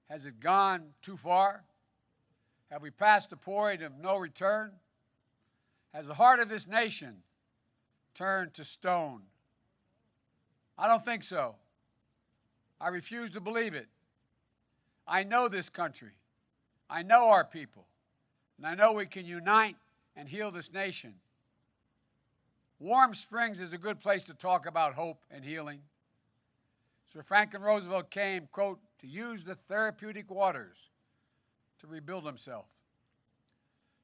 Has it gone too far? Have we passed the point of no return? Has the heart of this nation turned to stone? I don't think so. I refuse to believe it. I know this country. I know our people. And I know we can unite and heal this nation. Warm Springs is a good place to talk about hope and healing. Sir Franklin Roosevelt came, quote, to use the therapeutic waters to rebuild himself.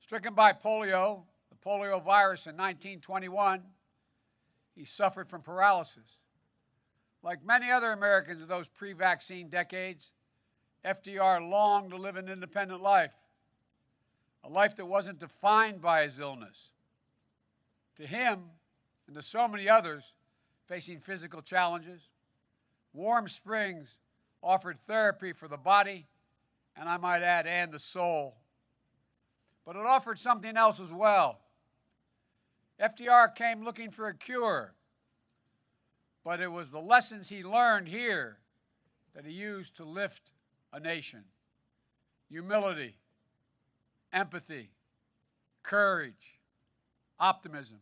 Stricken by polio, the polio virus in 1921, he suffered from paralysis. Like many other Americans of those pre-vaccine decades, FDR longed to live an independent life, a life that wasn't defined by his illness. To him, and to so many others facing physical challenges, Warm Springs offered therapy for the body, and I might add, and the soul. But it offered something else as well. FDR came looking for a cure, but it was the lessons he learned here that he used to lift a nation. Humility, empathy, courage, optimism.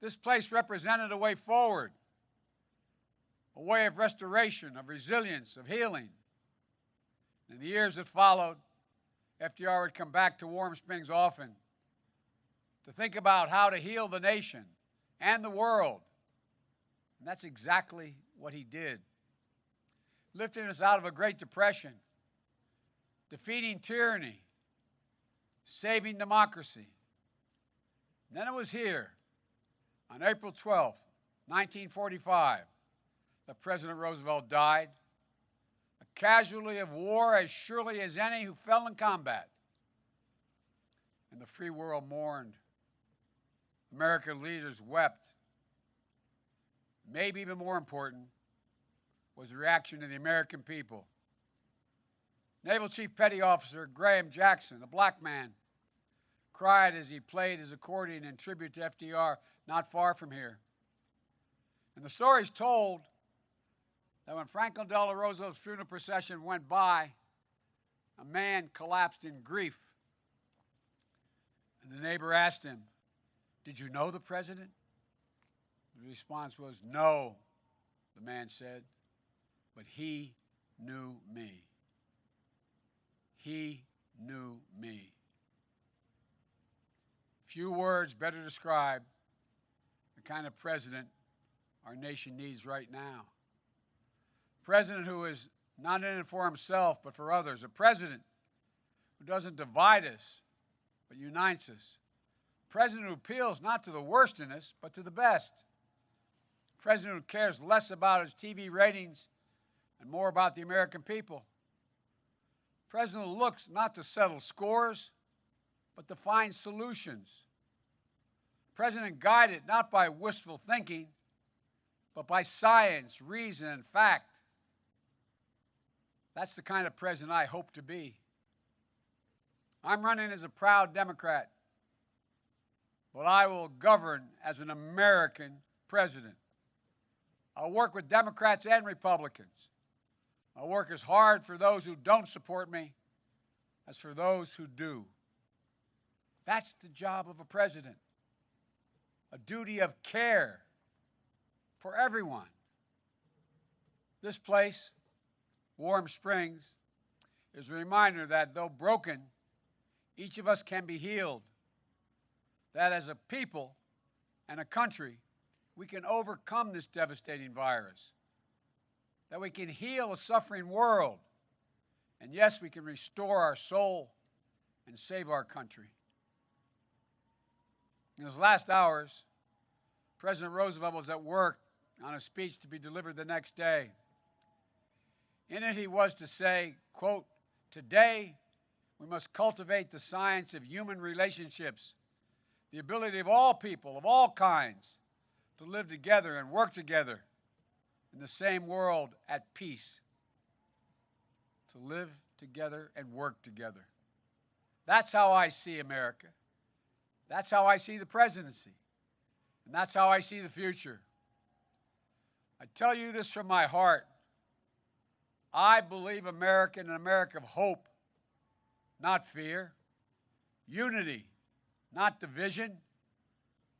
This place represented a way forward, a way of restoration, of resilience, of healing. In the years that followed, FDR would come back to Warm Springs often to think about how to heal the nation and the world. And that's exactly what he did. Lifting us out of a Great Depression, defeating tyranny, saving democracy. And then it was here, on April 12th, 1945, that President Roosevelt died, a casualty of war as surely as any who fell in combat. And the free world mourned. American leaders wept. Maybe even more important was the reaction of the American people. Naval Chief Petty Officer Graham Jackson, a black man, cried as he played his accordion in tribute to FDR not far from here. And the story's told that when Franklin Delano Roosevelt's funeral procession went by, a man collapsed in grief. And the neighbor asked him, "Did you know the president?" The response was, "No," the man said, "but he knew me. He knew me." Few words better describe the kind of president our nation needs right now. A president who is not in it for himself, but for others. A president who doesn't divide us, but unites us. A president who appeals not to the worst in us, but to the best. A president who cares less about his TV ratings and more about the American people. A president who looks not to settle scores, but to find solutions. A president guided not by wistful thinking, but by science, reason, and fact. That's the kind of president I hope to be. I'm running as a proud Democrat, but I will govern as an American president. I'll work with Democrats and Republicans. I'll work as hard for those who don't support me as for those who do. That's the job of a president, a duty of care for everyone. This place, Warm Springs, is a reminder that though broken, each of us can be healed. That as a people and a country, we can overcome this devastating virus. That we can heal a suffering world. And yes, we can restore our soul and save our country. In his last hours, President Roosevelt was at work on a speech to be delivered the next day. In it, he was to say, quote, "Today, we must cultivate the science of human relationships, the ability of all people, of all kinds, to live together and work together in the same world at peace." To live together and work together. That's how I see America. That's how I see the presidency. And that's how I see the future. I tell you this from my heart. I believe America in an America of hope, not fear, unity, not division,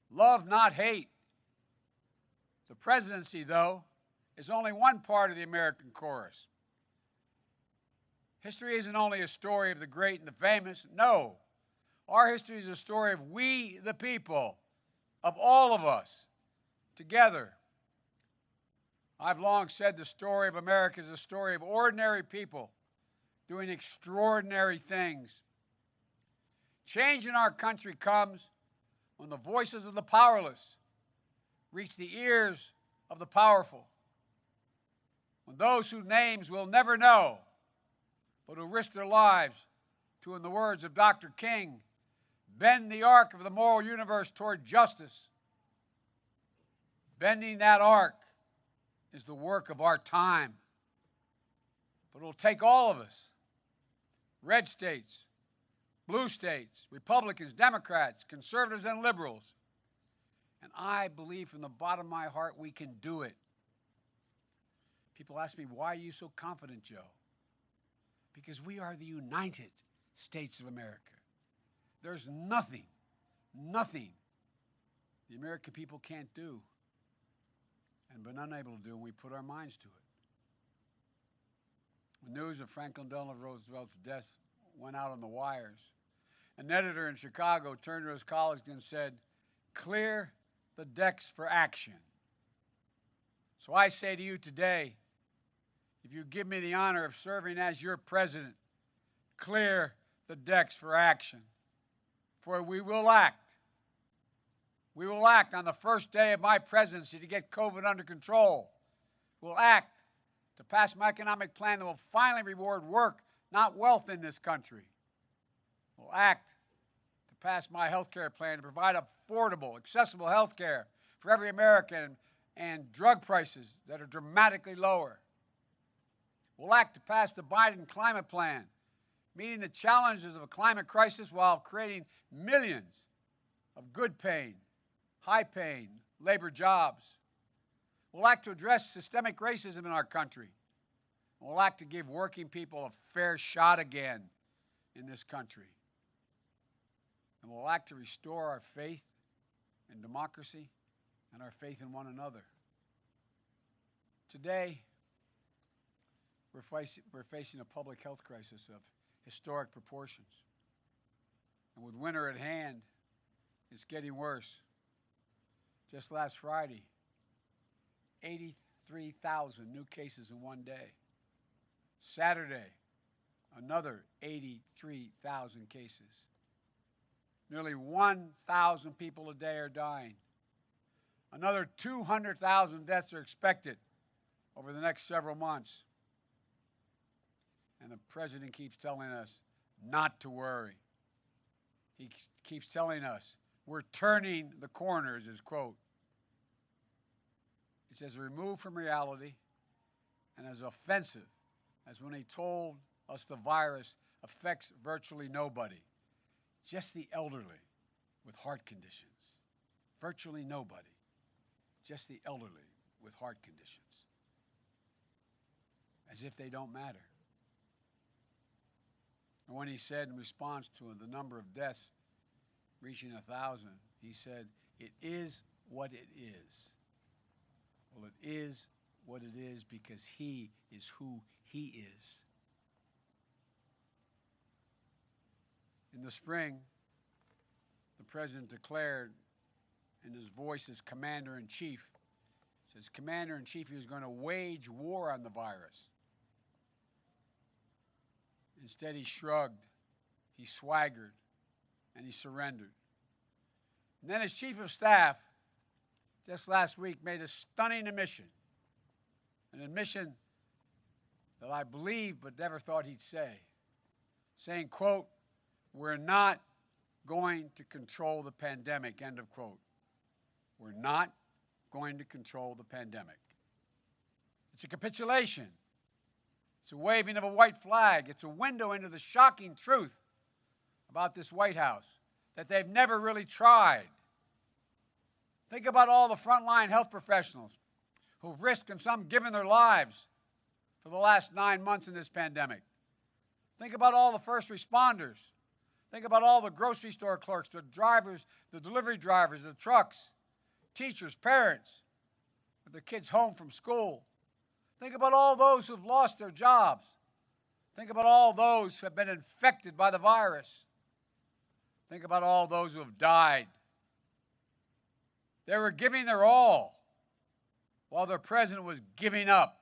love, not hate. The presidency, though, is only one part of the American chorus. History isn't only a story of the great and the famous. No. Our history is a story of we, the people, of all of us, together. I've long said the story of America is a story of ordinary people doing extraordinary things. Change in our country comes when the voices of the powerless reach the ears of the powerful, when those whose names we'll never know, but who risk their lives to, in the words of Dr. King, bend the arc of the moral universe toward justice. Bending that arc is the work of our time. But it'll take all of us, red states, blue states, Republicans, Democrats, conservatives, and liberals. And I believe from the bottom of my heart we can do it. People ask me, why are you so confident, Joe? Because we are the United States of America. There's nothing the American people can't do and been unable to do when we put our minds to it. The news of Franklin Delano Roosevelt's death went out on the wires. An editor in Chicago turned to his colleagues and said, clear the decks for action. So I say to you today, if you give me the honor of serving as your president, clear the decks for action. For we will act. We will act on the first day of my presidency to get COVID under control. We'll act to pass my economic plan that will finally reward work, not wealth in this country. We'll act to pass my health care plan to provide affordable, accessible health care for every American and drug prices that are dramatically lower. We'll act to pass the Biden climate plan, meeting the challenges of a climate crisis while creating millions of good-paying, high-paying labor jobs. We'll act to address systemic racism in our country. We'll act to give working people a fair shot again in this country. And we'll act to restore our faith in democracy and our faith in one another. Today, we're facing a public health crisis of historic proportions. And with winter at hand, it's getting worse. Just last Friday, 83,000 new cases in one day. Saturday, another 83,000 cases. Nearly 1,000 people a day are dying. Another 200,000 deaths are expected over the next several months. And the president keeps telling us not to worry. He keeps telling us we're turning the corner, is his quote. It's as removed from reality and as offensive as when he told us the virus affects virtually nobody, just the elderly with heart conditions. Virtually nobody, just the elderly with heart conditions. As if they don't matter. And when he said in response to the number of deaths reaching 1,000, he said, it is what it is. Well, it is what it is because he is who he is. In the spring, the president declared in his voice as commander-in-chief, says commander-in-chief, he was going to wage war on the virus. Instead, he shrugged, he swaggered, and he surrendered. And then his chief of staff, just last week, made a stunning admission, an admission that I believe but never thought he'd say, saying, quote, we're not going to control the pandemic, end of quote. We're not going to control the pandemic. It's a capitulation. It's a waving of a white flag. It's a window into the shocking truth about this White House, that they've never really tried. Think about all the frontline health professionals who've risked and some given their lives for the last 9 months in this pandemic. Think about all the first responders. Think about all the grocery store clerks, the drivers, the delivery drivers, the trucks, teachers, parents, with their kids home from school. Think about all those who've lost their jobs. Think about all those who have been infected by the virus. Think about all those who have died. They were giving their all while their president was giving up.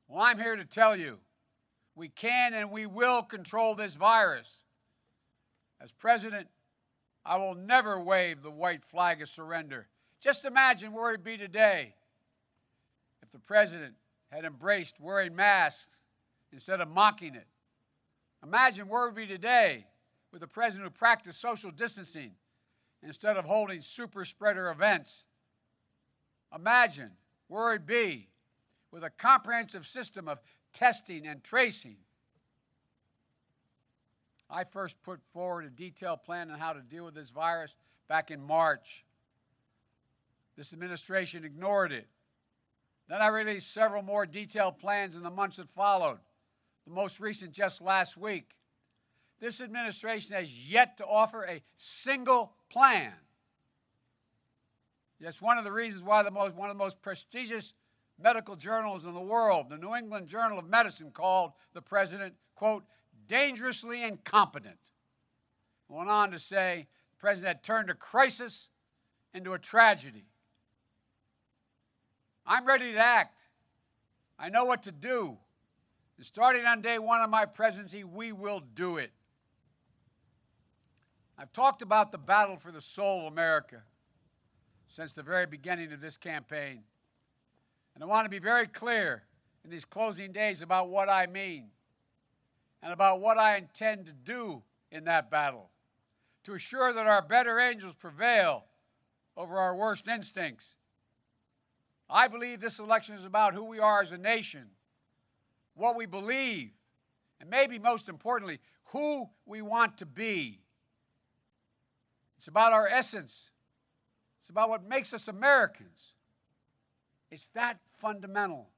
Well, I'm here to tell you, we can and we will control this virus. As president, I will never wave the white flag of surrender. Just imagine where we'd be today if the president had embraced wearing masks instead of mocking it. Imagine where we'd be today with a president who practiced social distancing instead of holding super spreader events. Imagine where we'd be with a comprehensive system of testing and tracing. I first put forward a detailed plan on how to deal with this virus back in March. This administration ignored it. Then I released several more detailed plans in the months that followed, the most recent just last week. This administration has yet to offer a single plan. Yes, one of the reasons why one of the most prestigious medical journals in the world, the New England Journal of Medicine, called the president, quote, dangerously incompetent. Went on to say the president had turned a crisis into a tragedy. I'm ready to act. I know what to do. And starting on day one of my presidency, we will do it. I've talked about the battle for the soul of America since the very beginning of this campaign. And I want to be very clear in these closing days about what I mean and about what I intend to do in that battle to assure that our better angels prevail over our worst instincts. I believe this election is about who we are as a nation, what we believe, and maybe most importantly, who we want to be. It's about our essence. It's about what makes us Americans. It's that fundamental.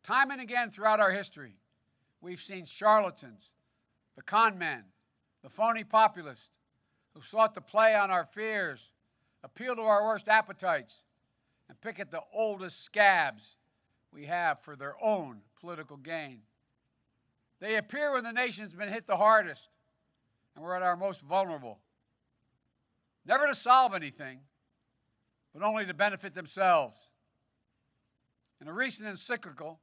Time and again throughout our history, we've seen charlatans, the con men, the phony populists who sought to play on our fears, appeal to our worst appetites, and pick at the oldest scabs we have for their own political gain. They appear when the nation's been hit the hardest and we're at our most vulnerable. Never to solve anything, but only to benefit themselves. In a recent encyclical,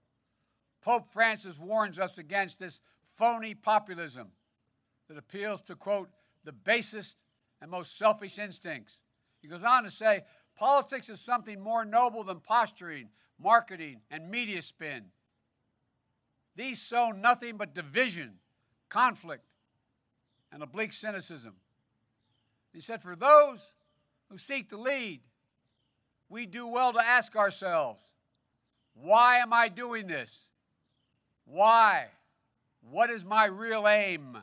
Pope Francis warns us against this phony populism that appeals to, quote, the basest and most selfish instincts. He goes on to say, politics is something more noble than posturing, marketing, and media spin. These sow nothing but division, conflict, and oblique cynicism. He said, for those who seek to lead, we do well to ask ourselves, why am I doing this? Why? What is my real aim?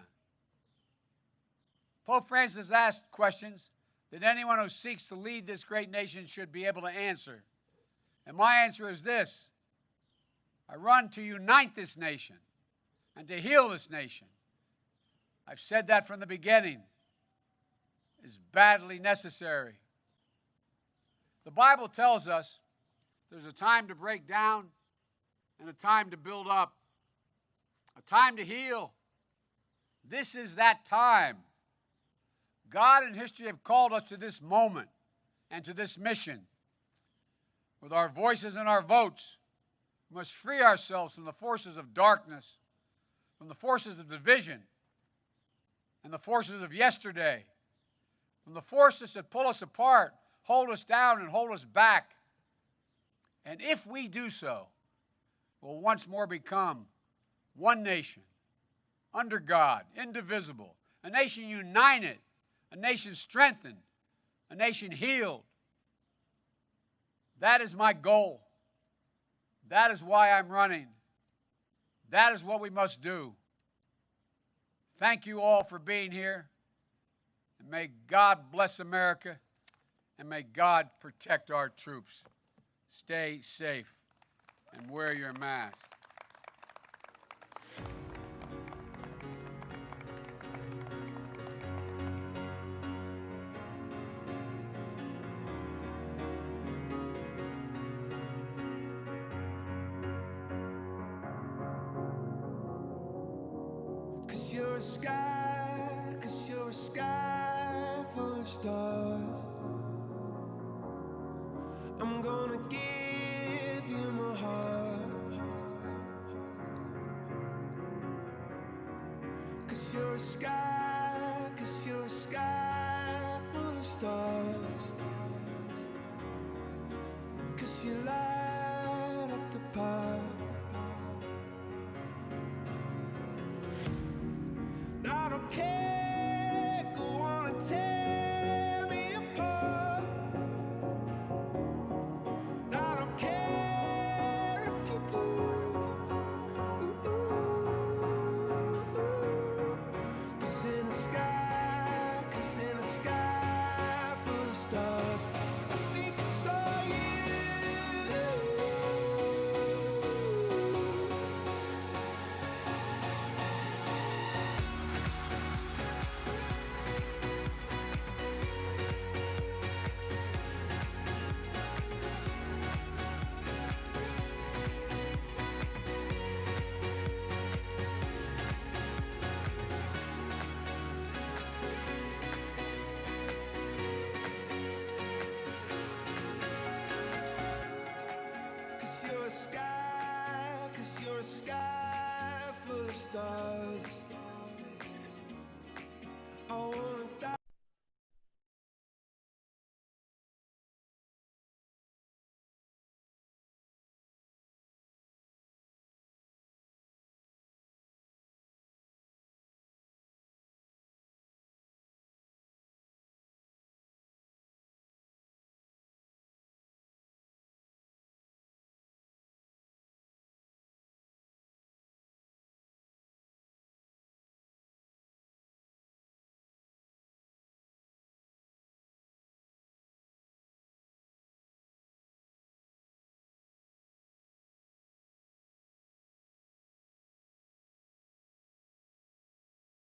Pope Francis asked questions that anyone who seeks to lead this great nation should be able to answer. And my answer is this: I run to unite this nation and to heal this nation. I've said that from the beginning. It's badly necessary. The Bible tells us there's a time to break down and a time to build up, a time to heal. This is that time. God and history have called us to this moment and to this mission. With our voices and our votes, we must free ourselves from the forces of darkness, from the forces of division, and the forces of yesterday, from the forces that pull us apart, hold us down, and hold us back. And if we do so, we'll once more become one nation, under God, indivisible, a nation united, a nation strengthened, a nation healed. That is my goal. That is why I'm running. That is what we must do. Thank you all for being here. And may God bless America, and may God protect our troops. Stay safe. and wear your mask. You're a sky full of stars. I'm gonna give you my heart. 'Cause you're a sky full of stars. 'Cause you lie.